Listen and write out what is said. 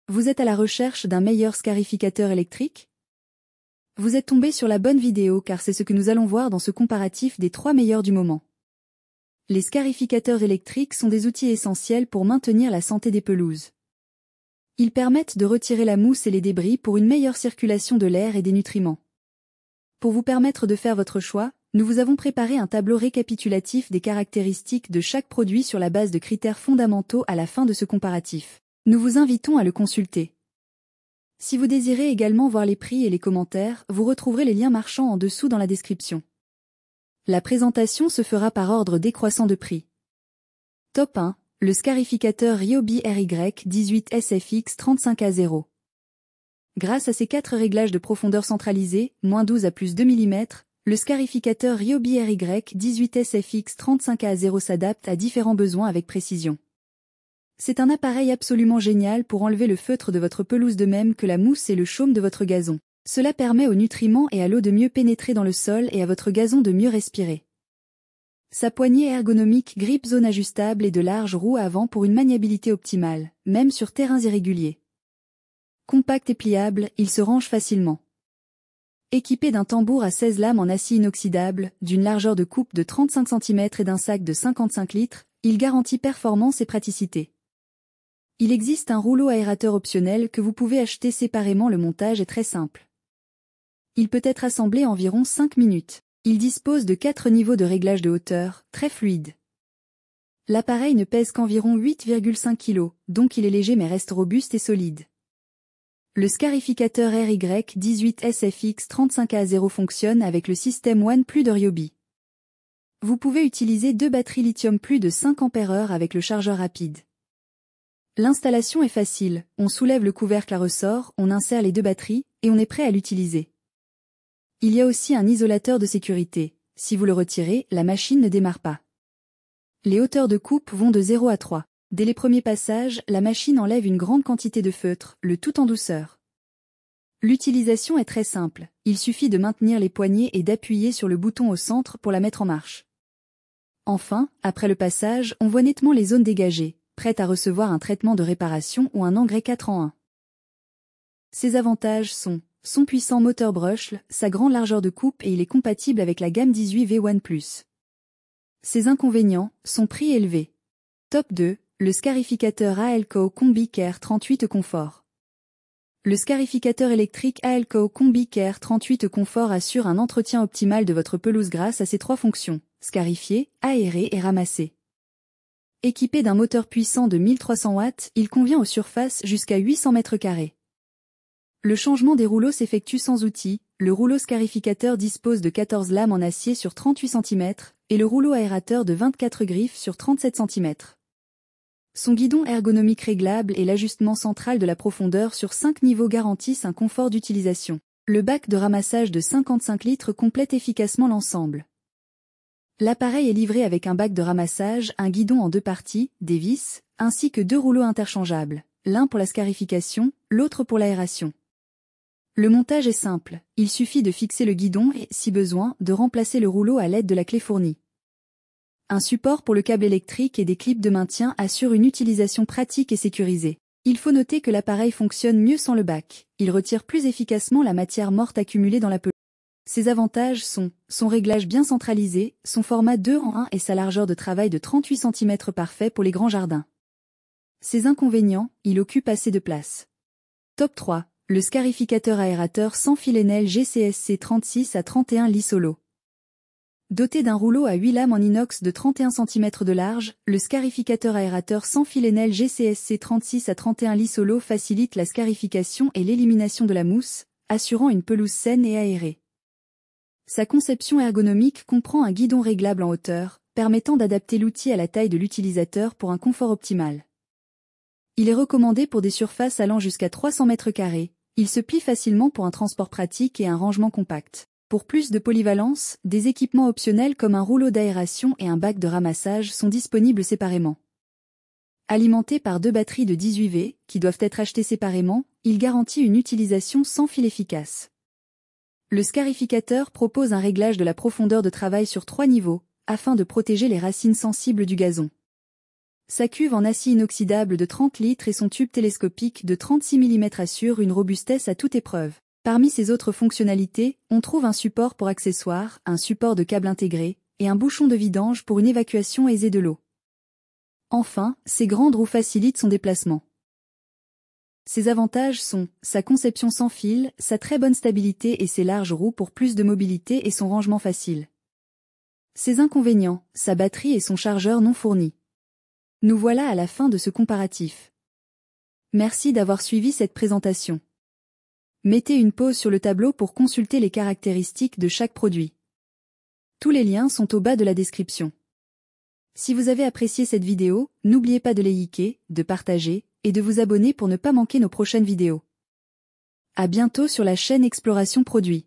Vous êtes à la recherche d'un meilleur scarificateur électrique? Vous êtes tombé sur la bonne vidéo car c'est ce que nous allons voir dans ce comparatif des 3 meilleurs du moment. Les scarificateurs électriques sont des outils essentiels pour maintenir la santé des pelouses. Ils permettent de retirer la mousse et les débris pour une meilleure circulation de l'air et des nutriments. Pour vous permettre de faire votre choix, nous vous avons préparé un tableau récapitulatif des caractéristiques de chaque produit sur la base de critères fondamentaux à la fin de ce comparatif. Nous vous invitons à le consulter. Si vous désirez également voir les prix et les commentaires, vous retrouverez les liens marchands en dessous dans la description. La présentation se fera par ordre décroissant de prix. Top 1, le scarificateur Ryobi RY18 SFX 35A0. Grâce à ses 4 réglages de profondeur centralisés, -12 à +2 mm, le scarificateur Ryobi RY18 SFX 35A0 s'adapte à différents besoins avec précision. C'est un appareil absolument génial pour enlever le feutre de votre pelouse de même que la mousse et le chaume de votre gazon. Cela permet aux nutriments et à l'eau de mieux pénétrer dans le sol et à votre gazon de mieux respirer. Sa poignée ergonomique grip zone ajustable et de larges roues avant pour une maniabilité optimale, même sur terrains irréguliers. Compact et pliable, il se range facilement. Équipé d'un tambour à 16 lames en acier inoxydable, d'une largeur de coupe de 35 cm et d'un sac de 55 litres, il garantit performance et praticité. Il existe un rouleau aérateur optionnel que vous pouvez acheter séparément. Le montage est très simple. Il peut être assemblé en environ 5 minutes. Il dispose de 4 niveaux de réglage de hauteur, très fluide. L'appareil ne pèse qu'environ 8,5 kg, donc il est léger mais reste robuste et solide. Le scarificateur RY18 SFX 35A0 fonctionne avec le système OnePlus de Ryobi. Vous pouvez utiliser 2 batteries lithium plus de 5 Ah avec le chargeur rapide. L'installation est facile, on soulève le couvercle à ressort, on insère les 2 batteries, et on est prêt à l'utiliser. Il y a aussi un isolateur de sécurité. Si vous le retirez, la machine ne démarre pas. Les hauteurs de coupe vont de 0 à 3. Dès les premiers passages, la machine enlève une grande quantité de feutre, le tout en douceur. L'utilisation est très simple, il suffit de maintenir les poignées et d'appuyer sur le bouton au centre pour la mettre en marche. Enfin, après le passage, on voit nettement les zones dégagées, prêtes à recevoir un traitement de réparation ou un engrais 4 en 1. Ses avantages sont son puissant moteur Brush, sa grande largeur de coupe et il est compatible avec la gamme 18V OnePlus. Ses inconvénients, son prix élevé. Top 2, le scarificateur AELCO Combi Care 38 Confort. Le scarificateur électrique AELCO Combi Care 38 Confort assure un entretien optimal de votre pelouse grâce à ses 3 fonctions, scarifier, aérer et ramasser. Équipé d'un moteur puissant de 1300 watts, il convient aux surfaces jusqu'à 800 m². Le changement des rouleaux s'effectue sans outil, le rouleau scarificateur dispose de 14 lames en acier sur 38 cm, et le rouleau aérateur de 24 griffes sur 37 cm. Son guidon ergonomique réglable et l'ajustement central de la profondeur sur 5 niveaux garantissent un confort d'utilisation. Le bac de ramassage de 55 litres complète efficacement l'ensemble. L'appareil est livré avec un bac de ramassage, un guidon en 2 parties, des vis, ainsi que 2 rouleaux interchangeables, l'un pour la scarification, l'autre pour l'aération. Le montage est simple, il suffit de fixer le guidon et, si besoin, de remplacer le rouleau à l'aide de la clé fournie. Un support pour le câble électrique et des clips de maintien assurent une utilisation pratique et sécurisée. Il faut noter que l'appareil fonctionne mieux sans le bac, il retire plus efficacement la matière morte accumulée dans la pelouse. Ses avantages sont son réglage bien centralisé, son format 2 en 1 et sa largeur de travail de 38 cm parfait pour les grands jardins. Ses inconvénients, il occupe assez de place. Top 3, le scarificateur aérateur sans fil Enel GCSC 36 à 31 lis solo. Doté d'un rouleau à 8 lames en inox de 31 cm de large, le scarificateur aérateur sans fil Enel GCSC 36 à 31 lis solo facilite la scarification et l'élimination de la mousse, assurant une pelouse saine et aérée. Sa conception ergonomique comprend un guidon réglable en hauteur, permettant d'adapter l'outil à la taille de l'utilisateur pour un confort optimal. Il est recommandé pour des surfaces allant jusqu'à 300 m², il se plie facilement pour un transport pratique et un rangement compact. Pour plus de polyvalence, des équipements optionnels comme un rouleau d'aération et un bac de ramassage sont disponibles séparément. Alimenté par 2 batteries de 18V, qui doivent être achetées séparément, il garantit une utilisation sans fil efficace. Le scarificateur propose un réglage de la profondeur de travail sur 3 niveaux, afin de protéger les racines sensibles du gazon. Sa cuve en acier inoxydable de 30 litres et son tube télescopique de 36 mm assurent une robustesse à toute épreuve. Parmi ses autres fonctionnalités, on trouve un support pour accessoires, un support de câble intégré, et un bouchon de vidange pour une évacuation aisée de l'eau. Enfin, ses grandes roues facilitent son déplacement. Ses avantages sont sa conception sans fil, sa très bonne stabilité et ses larges roues pour plus de mobilité et son rangement facile. Ses inconvénients, sa batterie et son chargeur non fournis. Nous voilà à la fin de ce comparatif. Merci d'avoir suivi cette présentation. Mettez une pause sur le tableau pour consulter les caractéristiques de chaque produit. Tous les liens sont au bas de la description. Si vous avez apprécié cette vidéo, n'oubliez pas de liker, de partager, et de vous abonner pour ne pas manquer nos prochaines vidéos. À bientôt sur la chaîne Exploration Produits.